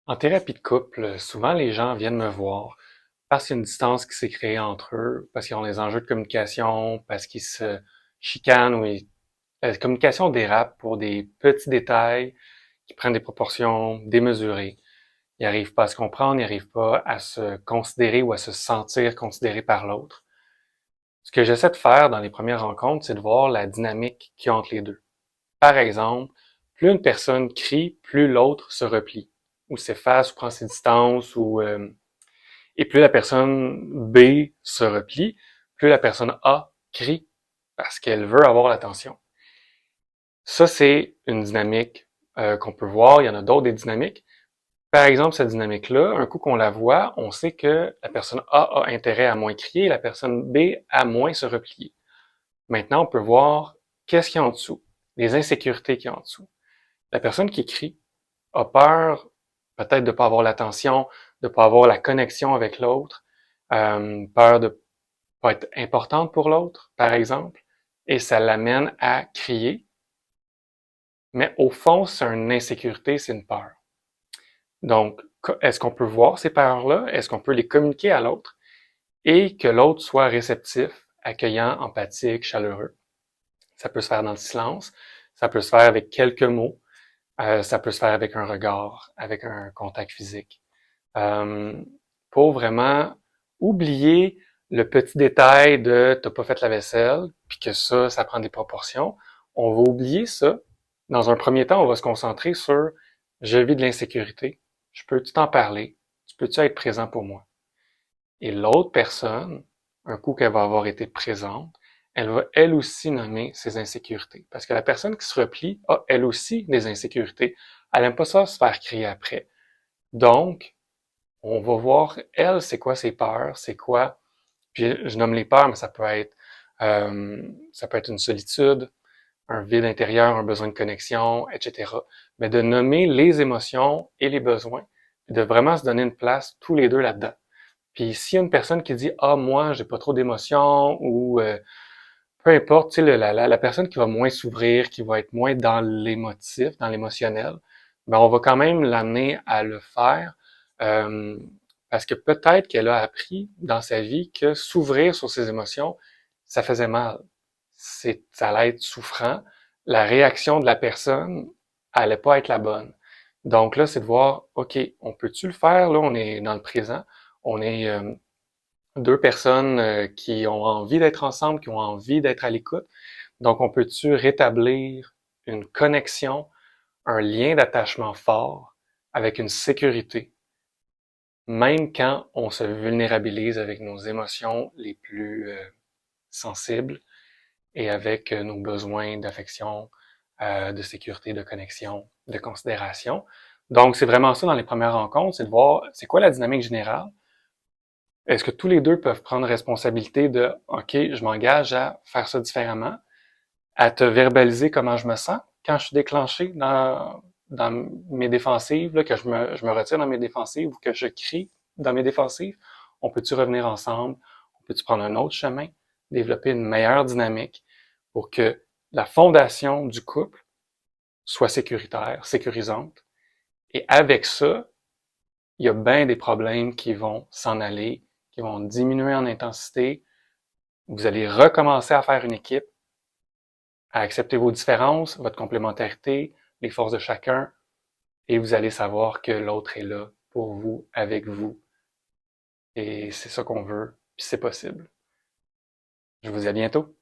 En thérapie de couple, souvent les gens viennent me voir parce qu'il y a une distance qui s'est créée entre eux, parce qu'ils ont des enjeux de communication, parce qu'ils se chicanent ou la communication dérape pour des petits détails qui prennent des proportions démesurées. Ils n'arrivent pas à se comprendre, ils n'arrivent pas à se considérer ou à se sentir considérés par l'autre. Ce que j'essaie de faire dans les premières rencontres, c'est de voir la dynamique qu'il y a entre les deux. Par exemple, plus une personne crie, plus l'autre se replie, ou s'efface, ou prend ses distances, et plus la personne B se replie, plus la personne A crie parce qu'elle veut avoir l'attention. Ça, c'est une dynamique qu'on peut voir. Il y en a d'autres des dynamiques. Par exemple, cette dynamique-là, un coup qu'on la voit, on sait que la personne A a intérêt à moins crier, la personne B à moins se replier. Maintenant, on peut voir qu'est-ce qu'il y a en dessous, les insécurités qu'il y a en dessous. La personne qui crie a peur peut-être de ne pas avoir l'attention, de ne pas avoir la connexion avec l'autre, peur de ne pas être importante pour l'autre, par exemple, et ça l'amène à crier. Mais au fond, c'est une insécurité, c'est une peur. Donc, est-ce qu'on peut voir ces peurs-là? Est-ce qu'on peut les communiquer à l'autre et que l'autre soit réceptif, accueillant, empathique, chaleureux? Ça peut se faire dans le silence, ça peut se faire avec quelques mots, ça peut se faire avec un regard, avec un contact physique. Euh, pour vraiment oublier le petit détail de t'as pas fait la vaisselle, puis que ça prend des proportions. On va oublier ça. Dans un premier temps, on va se concentrer sur je vis de l'insécurité. Je peux-tu t'en parler? Tu peux-tu être présent pour moi? Et l'autre personne, un coup qu'elle va avoir été présente, elle va elle aussi nommer ses insécurités. Parce que la personne qui se replie a elle aussi des insécurités. Elle aime pas ça se faire crier après. Donc, on va voir, elle, c'est quoi ses peurs, c'est quoi, puis je nomme les peurs, mais ça peut être une solitude, un vide intérieur, un besoin de connexion, etc. Mais de nommer les émotions et les besoins, de vraiment se donner une place tous les deux là-dedans. Puis s'il y a une personne qui dit ah moi j'ai pas trop d'émotions ou peu importe, tu sais la personne qui va moins s'ouvrir, qui va être moins dans l'émotif, dans l'émotionnel, ben on va quand même l'amener à le faire euh, parce que peut-être qu'elle a appris dans sa vie que s'ouvrir sur ses émotions, ça faisait mal. Ça allait être souffrant. La réaction de la personne allait pas être la bonne. Donc là, c'est de voir, OK, on peut-tu le faire? Là, on est dans le présent. On est deux personnes qui ont envie d'être ensemble, qui ont envie d'être à l'écoute. Donc, on peut-tu rétablir une connexion, un lien d'attachement fort avec une sécurité, même quand on se vulnérabilise avec nos émotions les plus sensibles et avec nos besoins d'affection, de sécurité, de connexion, de considération. Donc, c'est vraiment ça dans les premières rencontres, c'est de voir c'est quoi la dynamique générale. Est-ce que tous les deux peuvent prendre responsabilité de OK, je m'engage à faire ça différemment, à te verbaliser comment je me sens quand je suis déclenché dans mes défensives, là, que je me retire dans mes défensives ou que je crie dans mes défensives? On peut-tu revenir ensemble? On peut-tu prendre un autre chemin? Développer une meilleure dynamique pour que la fondation du couple soit sécuritaire, sécurisante. Et avec ça, il y a bien des problèmes qui vont s'en aller, qui vont diminuer en intensité. Vous allez recommencer à faire une équipe, à accepter vos différences, votre complémentarité, les forces de chacun, et vous allez savoir que l'autre est là pour vous, avec vous. Et c'est ça qu'on veut, puis c'est possible. Je vous dis à bientôt.